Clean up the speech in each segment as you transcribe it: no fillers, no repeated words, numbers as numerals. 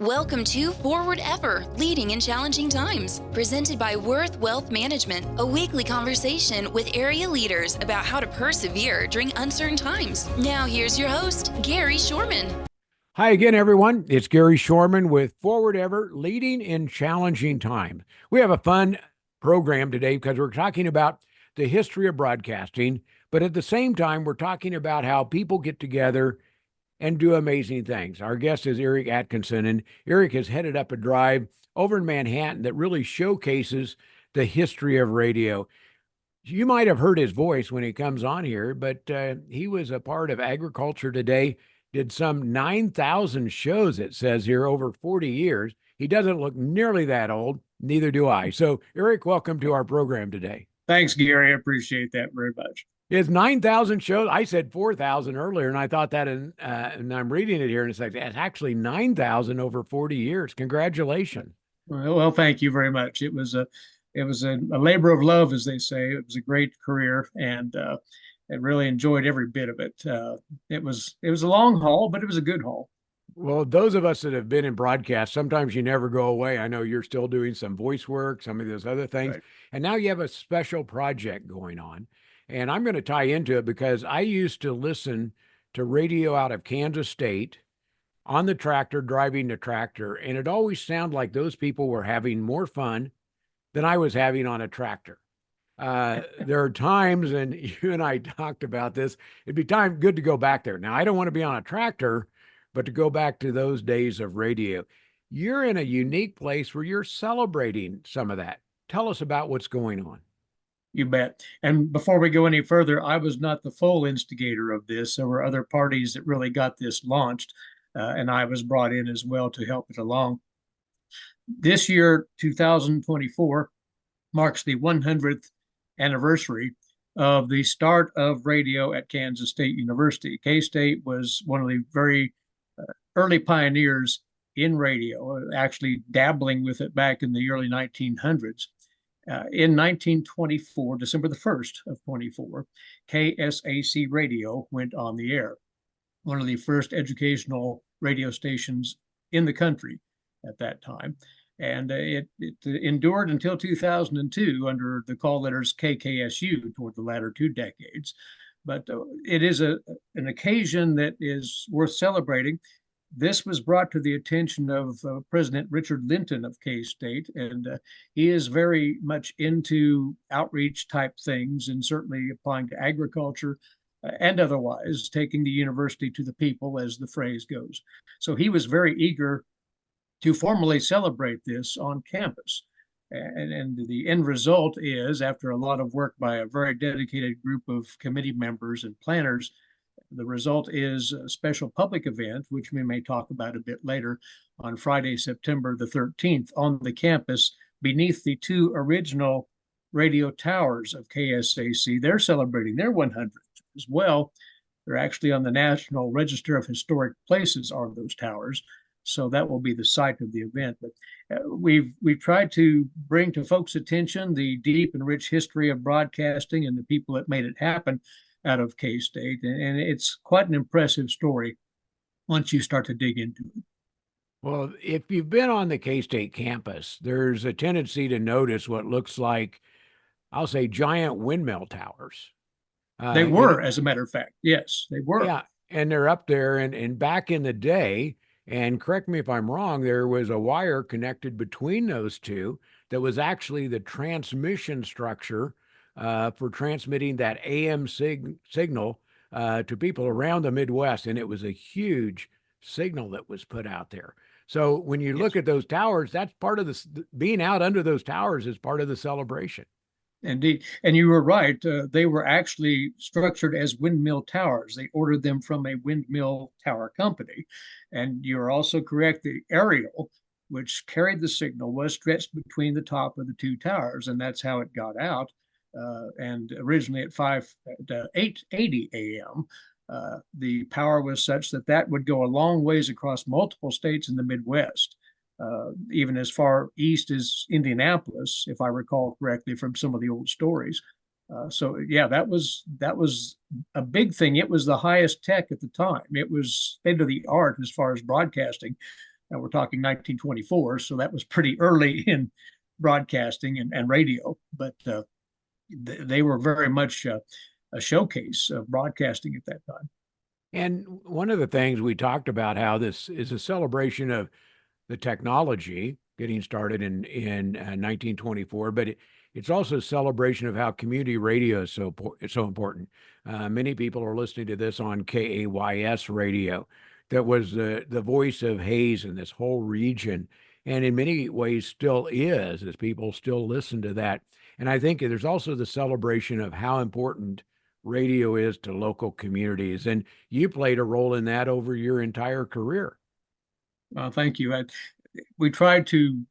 Welcome to Forward Ever, Leading in Challenging Times, presented by Worth Wealth Management, a weekly conversation with area leaders about how to persevere during uncertain times. Now here's your host, Gary Shorman. Hi again, everyone. It's Gary Shorman with Forward Ever, Leading in Challenging Times. We have a fun program today because we're talking about the history of broadcasting, but at the same time, we're talking about how people get together and do amazing things. Our guest is Eric Atkinson, and Eric has headed up a drive over in Manhattan that really showcases the history of radio. You might have heard his voice when he comes on here, but he was a part of Agriculture Today, did some 9,000 shows, it says here, over 40 years. He doesn't look nearly that old, neither do I. So, Eric, welcome to our program today. Thanks, Gary. I appreciate that very much. It's 9,000 shows. I said 4,000 earlier, and I thought that, and I'm reading it here, and it's like, it's actually 9,000 over 40 years. Congratulations. Well, thank you very much. It was a labor of love, as they say. It was a great career, and I really enjoyed every bit of it. It was a long haul, but it was a good haul. Well, those of us that have been in broadcast, sometimes you never go away. I know you're still doing some voice work, some of those other things, Right. And now you have a special project going on. And I'm going to tie into it because I used to listen to radio out of Kansas State on the tractor, driving the tractor, and it always sounded like those people were having more fun than I was having on a tractor. There are times, and you and I talked about this, it'd be good to go back there. Now, I don't want to be on a tractor, but to go back to those days of radio. You're in a unique place where you're celebrating some of that. Tell us about what's going on. You bet. And before we go any further, I was not the full instigator of this. There were other parties that really got this launched, and I was brought in as well to help it along. This year, 2024, marks the 100th anniversary of the start of radio at Kansas State University. K-State was one of the very early pioneers in radio, actually dabbling with it back in the early 1900s. In 1924, December the 1st of 24, KSAC Radio went on the air, one of the first educational radio stations in the country at that time. And it endured until 2002 under the call letters KKSU toward the latter 2 decades. But it is an occasion that is worth celebrating. This was brought to the attention of President Richard Linton of K-State, and he is very much into outreach type things and certainly applying to agriculture and otherwise, taking the university to the people, as the phrase goes. So he was very eager to formally celebrate this on campus. And the end result is, after a lot of work by a very dedicated group of committee members and planners, the result is a special public event, which we may talk about a bit later, on Friday, September the 13th, on the campus beneath the 2 original radio towers of KSAC. They're celebrating their 100th as well. They're actually on the National Register of Historic Places, are those towers. So that will be the site of the event. But we've tried to bring to folks' attention the deep and rich history of broadcasting and the people that made it happen out of K-State. And it's quite an impressive story once you start to dig into it. Well, if you've been on the K-State campus, there's a tendency to notice what looks like, I'll say, giant windmill towers. They were, as a matter of fact. Yes, they were. Yeah, and they're up there. And back in the day, and correct me if I'm wrong, there was a wire connected between those two that was actually the transmission structure for transmitting that AM signal to people around the Midwest. And it was a huge signal that was put out there. So when you look at those towers, that's part of this, being out under those towers is part of the celebration. Indeed. And you were right. They were actually structured as windmill towers. They ordered them from a windmill tower company. And you're also correct. The aerial, which carried the signal, was stretched between the top of the 2 towers. And that's how it got out. And originally at 8:80 a.m., the power was such that would go a long ways across multiple states in the Midwest. Even as far east as Indianapolis, if I recall correctly from some of the old stories. So yeah, that was a big thing. It was the highest tech at the time. It was state of the art as far as broadcasting. Now we're talking 1924, so that was pretty early in broadcasting and radio, but they were very much a showcase of broadcasting at that time. And one of the things we talked about, how this is a celebration of the technology getting started in 1924, but it's also a celebration of how community radio is so important. Many people are listening to this on KAYS radio. That was the voice of Hays in this whole region, and in many ways still is, as people still listen to that. And I think there's also the celebration of how important radio is to local communities, and you played a role in that over your entire career. Thank you. We tried to,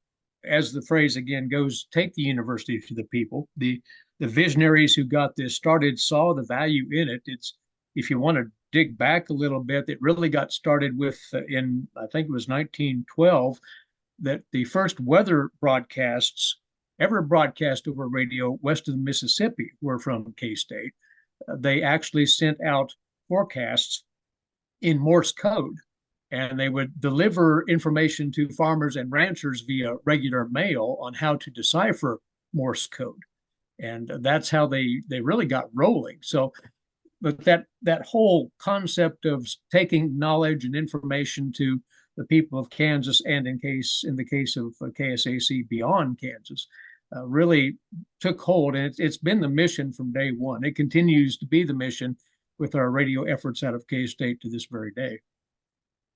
as the phrase again goes, take the university to the people. The visionaries who got this started saw the value in it. It's, if you want to dig back a little bit, it really got started with in, I think it was 1912, that the first weather broadcasts ever broadcast over radio west of the Mississippi were from K-State. They actually sent out forecasts in Morse code, and they would deliver information to farmers and ranchers via regular mail on how to decipher Morse code. And that's how they really got rolling. So, but that whole concept of taking knowledge and information to the people of Kansas, and in the case of KSAC beyond Kansas, really took hold, and it's been the mission from day one. It continues to be the mission with our radio efforts out of K-State to this very day.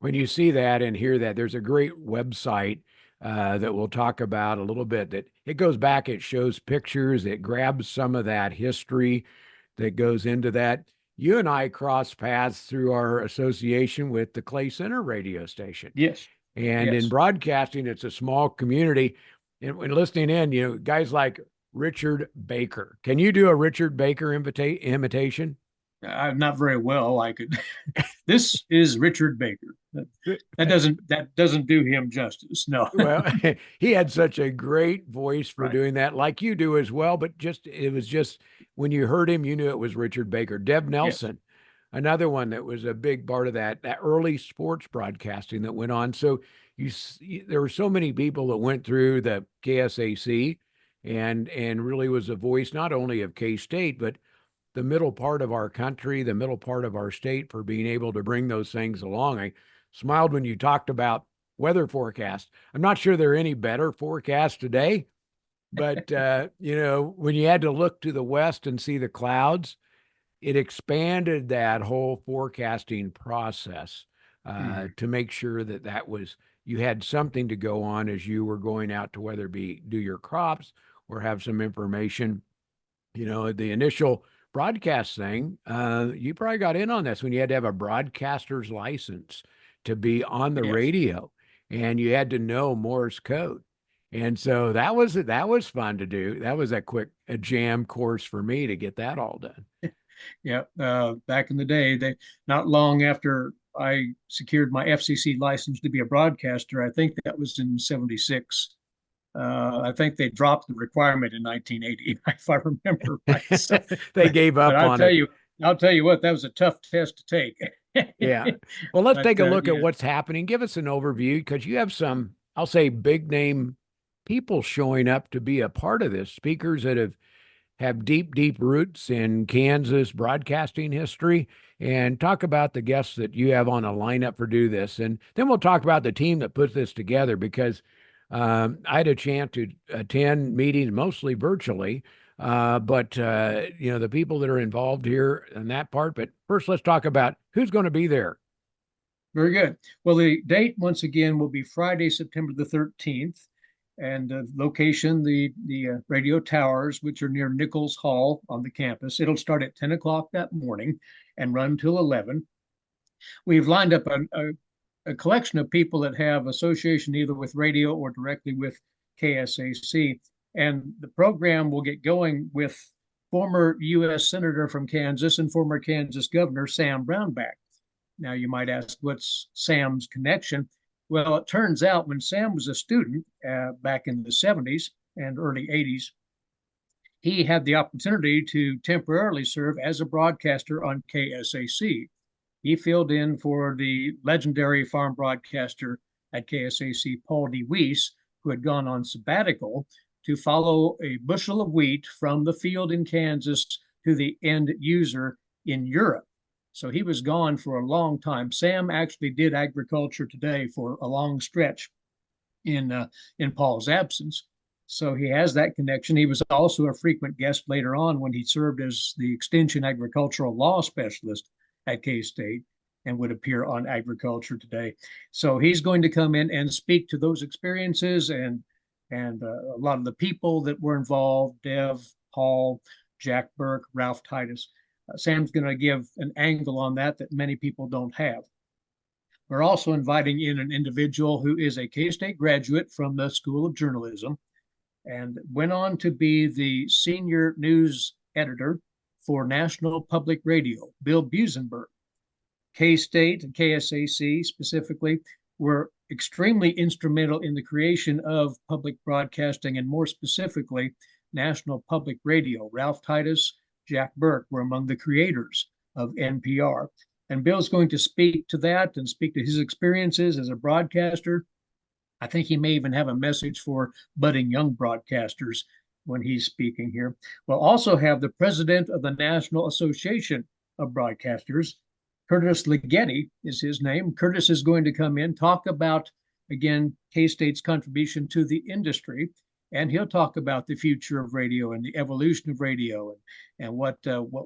When you see that and hear that, there's a great website that we'll talk about a little bit, that it goes back, it shows pictures, it grabs some of that history that goes into that. You and I crossed paths through our association with the Clay Center radio station. Yes. And yes. In broadcasting, it's a small community. And when listening in, guys like Richard Baker. Can you do a Richard Baker imitation? Not very well. I could. This is Richard Baker. That doesn't do him justice. No. Well, he had such a great voice for doing that, like you do as well. But it was just when you heard him, you knew it was Richard Baker. Deb Nelson, another one that was a big part of that early sports broadcasting that went on. So there were so many people that went through the KSAC and really was a voice not only of K-State, but the middle part of our country, the middle part of our state, for being able to bring those things along. I smiled when you talked about weather forecasts. I'm not sure there are any better forecasts today, but when you had to look to the west and see the clouds, it expanded that whole forecasting process to make sure that was, you had something to go on as you were going out to, whether it be do your crops or have some information. The initial broadcast thing, you probably got in on this when you had to have a broadcaster's license to be on the radio, and you had to know Morse code. And so that was fun to do. That was a jam course for me to get that all done. Yeah. Back in the day, not long after I secured my FCC license to be a broadcaster, I think that was in 76. I think they dropped the requirement in 1980, if I remember right. So, they gave up on it. I'll tell you what, that was a tough test to take. Yeah. Well, let's take a look at what's happening. Give us an overview, because you have some, I'll say, big name people showing up to be a part of this, speakers that have deep, deep roots in Kansas broadcasting history, and talk about the guests that you have on a lineup for do this. And then we'll talk about the team that puts this together, because I had a chance to attend meetings mostly virtually, but the people that are involved here in that part. But first, let's talk about who's going to be there. Very good. Well, the date, once again, will be Friday, September the 13th. And the location, the radio towers, which are near Nichols Hall on the campus. It'll start at 10 o'clock that morning and run till 11. We've lined up a collection of people that have association either with radio or directly with KSAC. And the program will get going with former U.S. Senator from Kansas and former Kansas Governor Sam Brownback. Now, you might ask, what's Sam's connection? Well, it turns out when Sam was a student back in the 70s and early 80s, he had the opportunity to temporarily serve as a broadcaster on KSAC. He filled in for the legendary farm broadcaster at KSAC, Paul D. Weiss, who had gone on sabbatical to follow a bushel of wheat from the field in Kansas to the end user in Europe. So he was gone for a long time. Sam actually did Agriculture Today for a long stretch in Paul's absence. So he has that connection. He was also a frequent guest later on when he served as the Extension Agricultural Law Specialist at K-State and would appear on Agriculture Today. So he's going to come in and speak to those experiences and a lot of the people that were involved, Dev, Paul, Jack Burke, Ralph Titus. Sam's going to give an angle on that many people don't have. We're also inviting in an individual who is a K-State graduate from the School of Journalism and went on to be the senior news editor for National Public Radio, Bill Buzenberg. K-State and KSAC specifically were extremely instrumental in the creation of public broadcasting, and more specifically, National Public Radio. Ralph Titus, Jack Burke were among the creators of NPR. And Bill's going to speak to that and speak to his experiences as a broadcaster. I think he may even have a message for budding young broadcasters when he's speaking here. We'll also have the president of the National Association of Broadcasters, Curtis Ligeti is his name. Curtis is going to come in, talk about, again, K-State's contribution to the industry, and he'll talk about the future of radio and the evolution of radio and what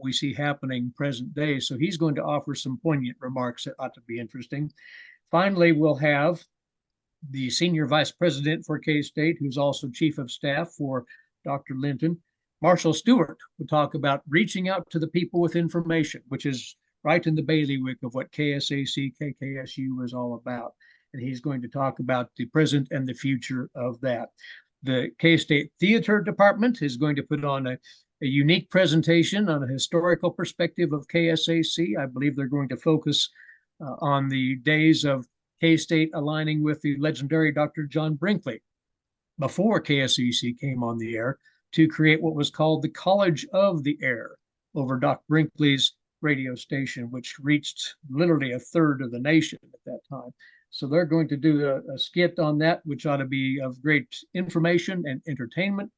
we see happening present day. So he's going to offer some poignant remarks that ought to be interesting. Finally, we'll have the senior vice president for K-State, who's also chief of staff for Dr. Linton, Marshall Stewart, will talk about reaching out to the people with information, which is right in the bailiwick of what KSAC, KKSU is all about. And he's going to talk about the present and the future of that. The K-State Theater Department is going to put on a unique presentation on a historical perspective of KSAC. I believe they're going to focus on the days of K-State aligning with the legendary Dr. John Brinkley before KSAC came on the air to create what was called the College of the Air over Doc Brinkley's radio station, which reached literally a third of the nation at that time. So they're going to do a skit on that, which ought to be of great information and entertainment.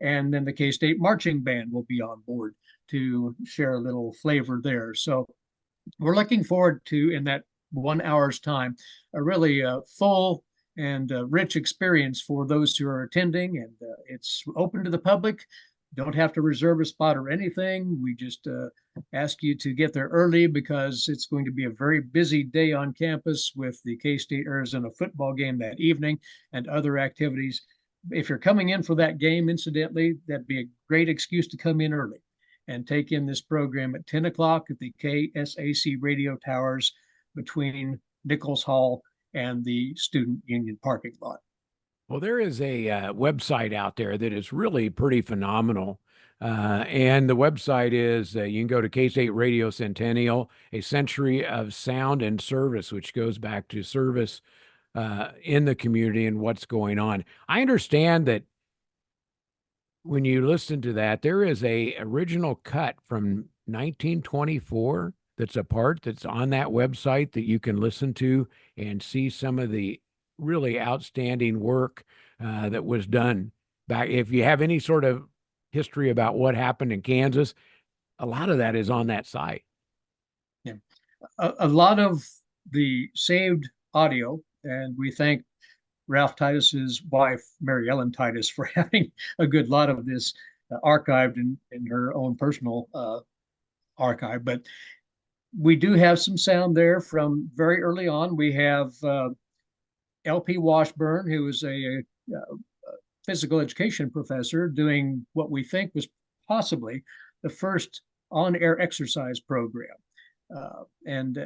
And then the K-State Marching Band will be on board to share a little flavor there. So we're looking forward to, in that 1 hour's time, a really full and rich experience for those who are attending. And it's open to the public. Don't have to reserve a spot or anything. We just ask you to get there early because it's going to be a very busy day on campus with the K-State Arizona football game that evening and other activities. If you're coming in for that game, incidentally, that'd be a great excuse to come in early and take in this program at 10 o'clock at the KSAC radio towers between Nichols Hall and the Student Union parking lot. Well, there is a website out there that is really pretty phenomenal. And the website is, you can go to K-State Radio Centennial, a century of sound and service, which goes back to service in the community and what's going on. I understand that when you listen to that, there is a original cut from 1924 that's a part that's on that website that you can listen to and see some of the really outstanding work that was done back. If you have any sort of history about what happened in Kansas, a lot of that is on that site. Yeah, a lot of the saved audio, and we thank Ralph Titus's wife, Mary Ellen Titus, for having a good lot of this archived in her own personal archive. But we do have some sound there from very early on. We have L.P. Washburn, who was a physical education professor, doing what we think was possibly the first on-air exercise program. And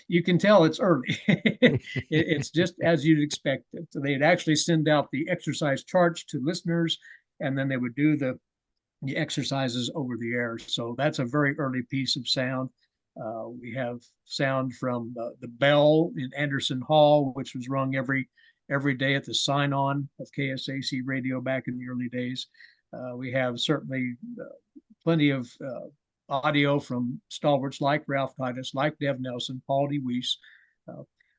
you can tell it's early. It's just as you'd expect it. So they'd actually send out the exercise charts to listeners, and then they would do the exercises over the air. So that's a very early piece of sound. We have sound from the bell in Anderson Hall, which was rung every day at the sign-on of KSAC radio back in the early days. We have certainly plenty of audio from stalwarts like Ralph Titus, like Dev Nelson, Paul D. Weiss.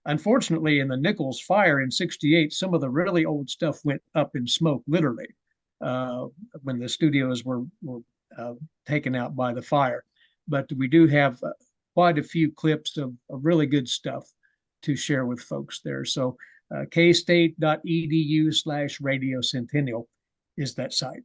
Unfortunately, in the Nichols fire in '68, some of the really old stuff went up in smoke, literally, uh, when the studios were taken out by the fire. But we do have quite a few clips of really good stuff to share with folks there. So kstate.edu/radio centennial is that site.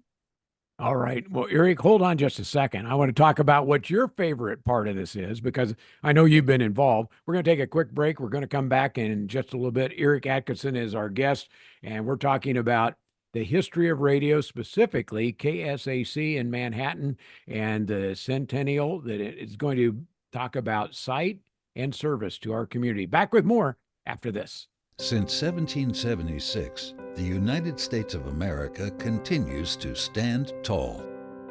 All right. Well, Eric, hold on just a second. I want to talk about what your favorite part of this is because I know you've been involved. We're going to take a quick break. We're going to come back in just a little bit. Eric Atkinson is our guest, and we're talking about the history of radio, specifically KSAC in Manhattan and the centennial that it is going to talk about sight and service to our community. Back with more after this. Since 1776, the United States of America continues to stand tall.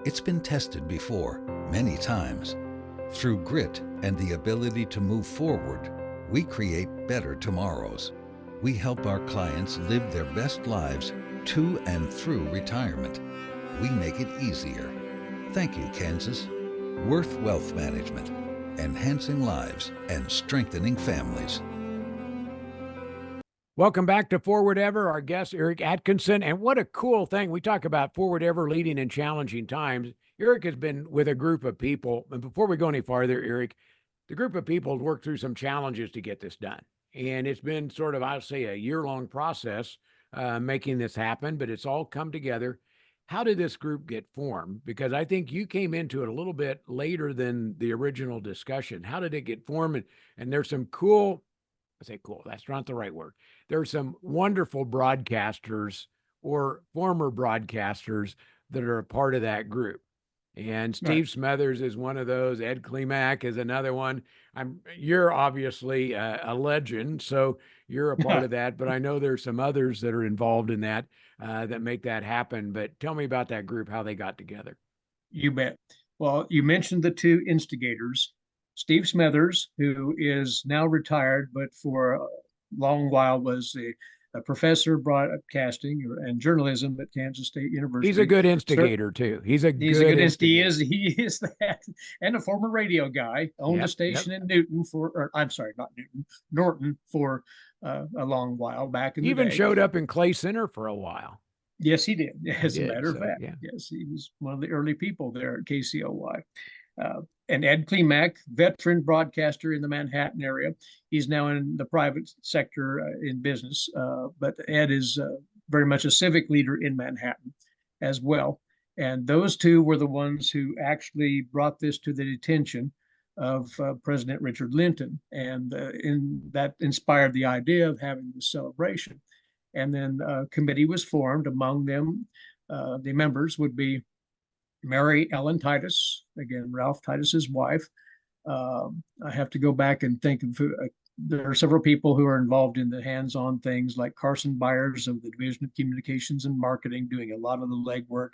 It's been tested before, many times. Through grit and the ability to move forward, we create better tomorrows. We help our clients live their best lives to and through retirement. We make it easier. Thank you, Kansas. Worth Wealth Management, enhancing lives and strengthening families. Welcome back to Forward Ever. Our guest, Eric Atkinson. And what a cool thing. We talk about Forward Ever leading in challenging times. Eric has been with a group of people. And before we go any farther, Eric, the group of people have worked through some challenges to get this done. And it's been sort of, I'll say, a year-long process making this happen, but it's all come together. How did this group get formed? Because I think you came into it a little bit later than the original discussion. How did it get formed? And there's some cool, I say cool, that's not the right word. There are some wonderful broadcasters or former broadcasters that are a part of that group. And Steve Smothers is one of those. Ed Klimak is another one. You're obviously a legend, so you're a part of that. But I know there's some others that are involved in that that make that happen. But tell me about that group, how they got together. You bet. Well, you mentioned the two instigators, Steve Smothers, who is now retired, but for a long while was a professor of broadcasting and journalism at Kansas State University. He's a good instigator too. He's a good instigator. He is that, and a former radio guy. Owned a station in Newton Norton for a long while back in the day. Even showed up in Clay Center for a while. Yes, he did. As a matter of fact, yes, he was one of the early people there at KCOY. And Ed Klimak, veteran broadcaster in the Manhattan area. He's now in the private sector in business, but Ed is very much a civic leader in Manhattan as well. And those two were the ones who actually brought this to the attention of President Richard Linton. And that inspired the idea of having this celebration. And then a committee was formed. Among them, the members would be Mary Ellen Titus, again, Ralph Titus's wife. I have to go back and think of there are several people who are involved in the hands-on things, like Carson Byers of the Division of Communications and Marketing, doing a lot of the legwork.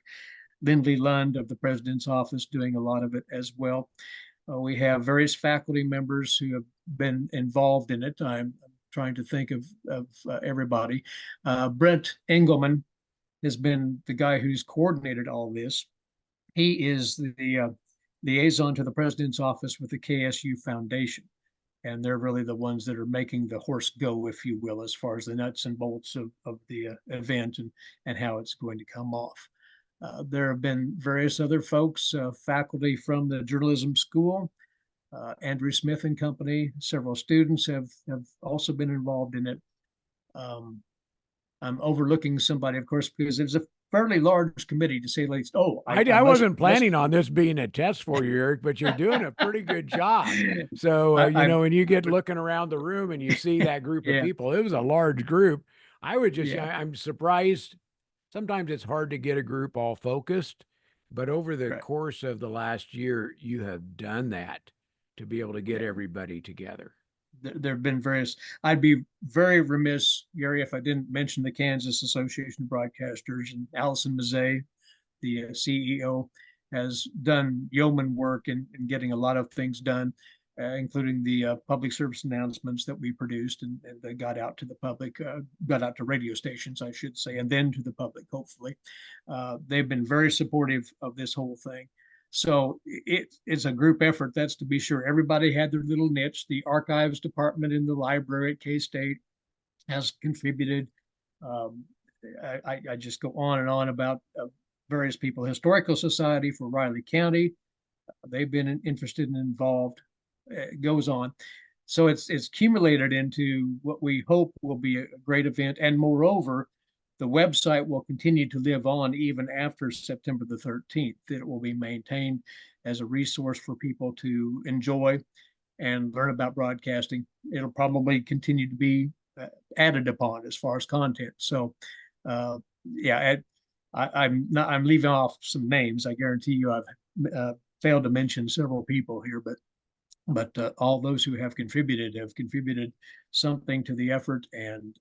Lindley Lund of the President's Office doing a lot of it as well. We have various faculty members who have been involved in it. I'm trying to think of everybody. Brent Engelman has been the guy who's coordinated all this. He is the liaison to the President's Office with the KSU Foundation. And they're really the ones that are making the horse go, if you will, as far as the nuts and bolts of the event and how it's going to come off. There have been various other folks, faculty from the journalism school, Andrew Smith and company. Several students have also been involved in it. I'm overlooking somebody, of course, because it's a fairly large committee, to say the least. I wasn't planning on this being a test for you, Eric, but you're doing a pretty good job. So, when you get looking around the room and you see that group of people, it was a large group. I'm surprised. Sometimes it's hard to get a group all focused, but over the course of the last year, you have done that to be able to get everybody together. There have been various. I'd be very remiss, Gary, if I didn't mention the Kansas Association of Broadcasters, and Allison Mazzei, the CEO, has done yeoman work in getting a lot of things done, including the public service announcements that we produced and that got out to the public, got out to radio stations, I should say, and then to the public, hopefully. They've been very supportive of this whole thing. So it's a group effort, that's to be sure. Everybody had their little niche. The archives department in the library at K-State has contributed. Um, I just go on and on about various people. Historical Society for Riley County, they've been interested and involved. It goes on. So it's accumulated into what we hope will be a great event. And moreover, the website will continue to live on even after September the 13th. It will be maintained as a resource for people to enjoy and learn about broadcasting. It'll probably continue to be added upon as far as content. So, yeah, I'm leaving off some names. I guarantee you, I've failed to mention several people here, but all those who have contributed something to the effort, and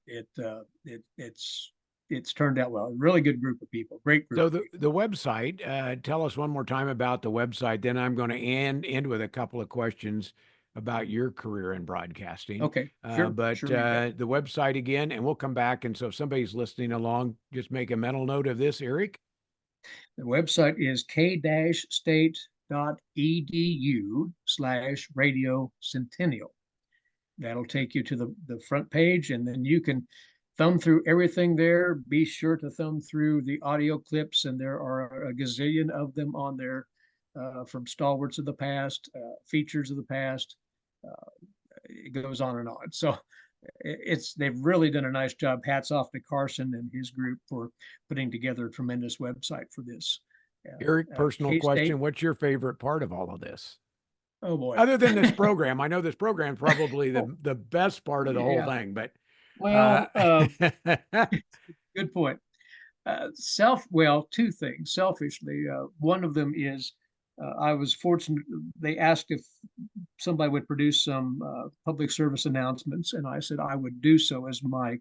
it's turned out well. A really good group of people, great group. So the website, tell us one more time about the website. Then I'm going to end with a couple of questions about your career in broadcasting. Okay, sure. But sure the website again, and we'll come back. And so if somebody's listening along, just make a mental note of this, Eric. The website is k-state.edu/radio centennial. That'll take you to the front page, and then you can thumb through everything there. Be sure to thumb through the audio clips, and there are a gazillion of them on there, from stalwarts of the past, features of the past. It goes on and on. So they've really done a nice job. Hats off to Carson and his group for putting together a tremendous website for this. Eric, personal K-State, question. What's your favorite part of all of this? Oh boy. Other than this program, I know this program is probably the best part of the whole thing, but well, good point. Two things. Selfishly, one of them is I was fortunate. They asked if somebody would produce some public service announcements, and I said I would do so as my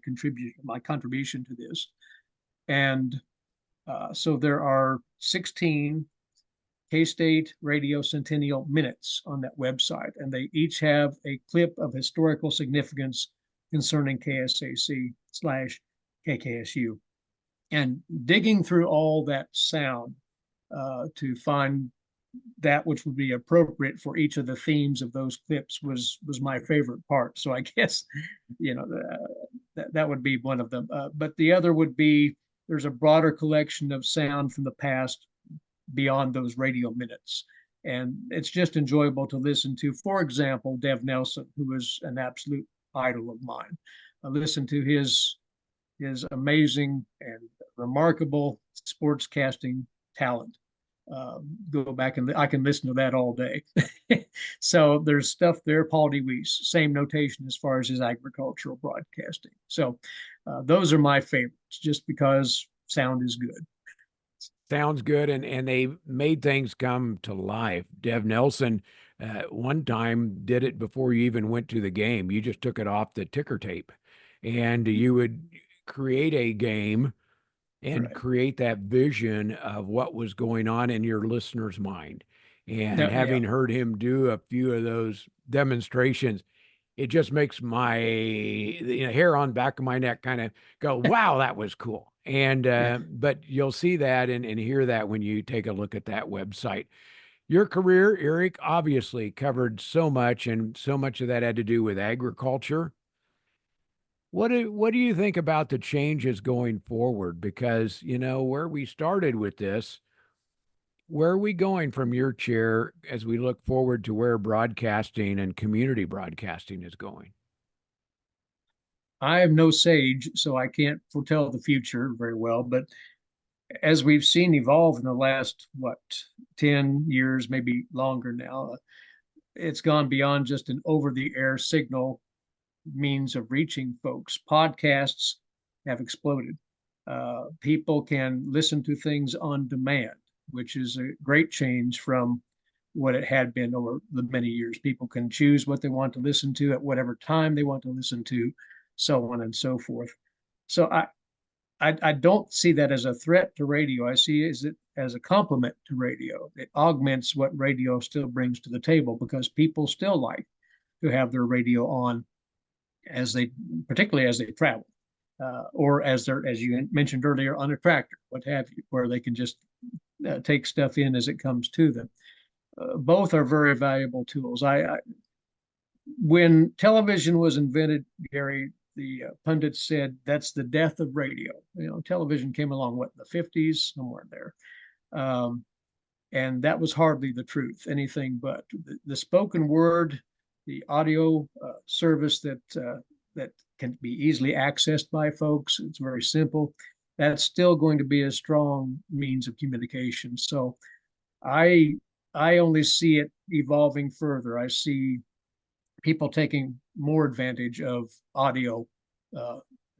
contribution to this. And so there are 16 K-State Radio Centennial minutes on that website, and they each have a clip of historical significance concerning KSAC/KKSU. And digging through all that sound to find that which would be appropriate for each of the themes of those clips was my favorite part. So I guess, that would be one of them. But the other would be, there's a broader collection of sound from the past beyond those radio minutes. And it's just enjoyable to listen to. For example, Dev Nelson, who is an absolute idol of mine. I listened to his amazing and remarkable sportscasting talent. Go back and I can listen to that all day. So there's stuff there. Paul DeWeese, same notation as far as his agricultural broadcasting. So those are my favorites, just because sound is good. Sounds good, and they made things come to life. Dev Nelson, one time did it before you even went to the game. You just took it off the ticker tape, and you would create a game and create that vision of what was going on in your listener's mind. And having heard him do a few of those demonstrations, it just makes my hair on back of my neck kind of go, wow, that was cool. And but you'll see that and hear that when you take a look at that website. Your career, Eric, obviously covered so much, and so much of that had to do with agriculture. What do you think about the changes going forward? Because, where we started with this, where are we going from your chair as we look forward to where broadcasting and community broadcasting is going? I am no sage, so I can't foretell the future very well, but as we've seen evolve in the last, 10 years, maybe longer now, it's gone beyond just an over-the-air signal means of reaching folks. Podcasts have exploded. People can listen to things on demand, which is a great change from what it had been over the many years. People can choose what they want to listen to at whatever time they want to listen to, so on and so forth. So I don't see that as a threat to radio. I see it as a complement to radio. It augments what radio still brings to the table, because people still like to have their radio on particularly as they travel, or as you mentioned earlier, on a tractor, what have you, where they can just take stuff in as it comes to them. Both are very valuable tools. When television was invented, Gary, the pundits said that's the death of radio. Television came along, what, in the 50s, somewhere there. And that was hardly the truth, anything but. The spoken word, the audio service that can be easily accessed by folks, it's very simple. That's still going to be a strong means of communication. So I only see it evolving further. I see people taking more advantage of audio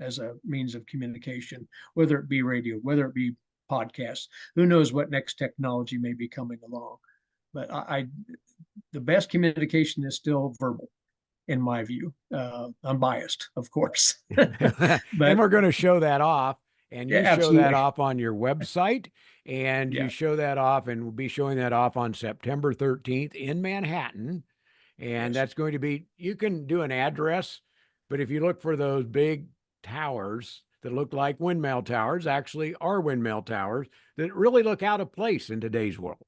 as a means of communication, whether it be radio, whether it be podcasts. Who knows what next technology may be coming along? But the best communication is still verbal, in my view. Unbiased, of course. And we're going to show that off. And you show absolutely. that off on your website, and you show that off, and we'll be showing that off on September 13th in Manhattan. And that's going to be, you can do an address, but if you look for those big towers that look like windmill towers, actually are windmill towers that really look out of place in today's world.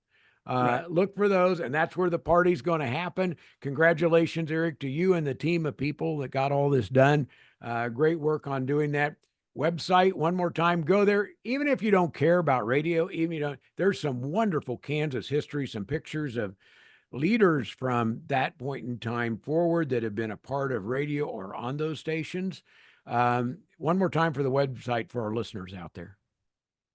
Look for those, and that's where the party's going to happen. Congratulations, Eric, to you and the team of people that got all this done. Great work on doing that. Website, one more time, go there. Even if you don't care about radio, there's some wonderful Kansas history, some pictures of leaders from that point in time forward that have been a part of radio or on those stations. One more time for the website for our listeners out there.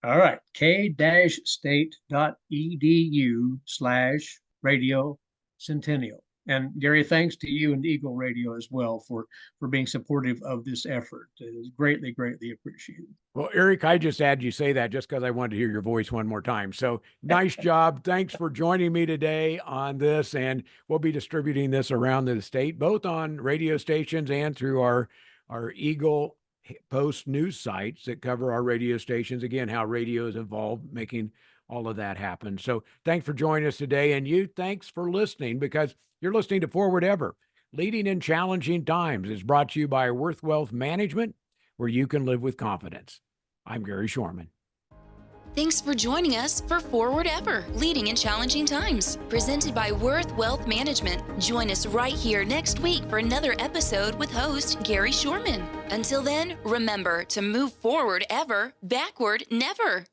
All right, k-state.edu/radio centennial. And Gary, thanks to you and Eagle Radio as well for being supportive of this effort. It is greatly, greatly appreciated. Well, Eric, I just had you say that just because I wanted to hear your voice one more time. So nice job. Thanks for joining me today on this. And we'll be distributing this around the state, both on radio stations and through our Eagle Post news sites that cover our radio stations. Again, how radio has evolved, making all of that happen. So thanks for joining us today. And you, thanks for listening, because you're listening to Forward Ever, Leading in Challenging Times. Is brought to you by Worth Wealth Management, where you can live with confidence. I'm Gary Shorman. Thanks for joining us for Forward Ever, Leading in Challenging Times, presented by Worth Wealth Management. Join us right here next week for another episode with host Gary Shorman. Until then, remember to move forward ever, backward never.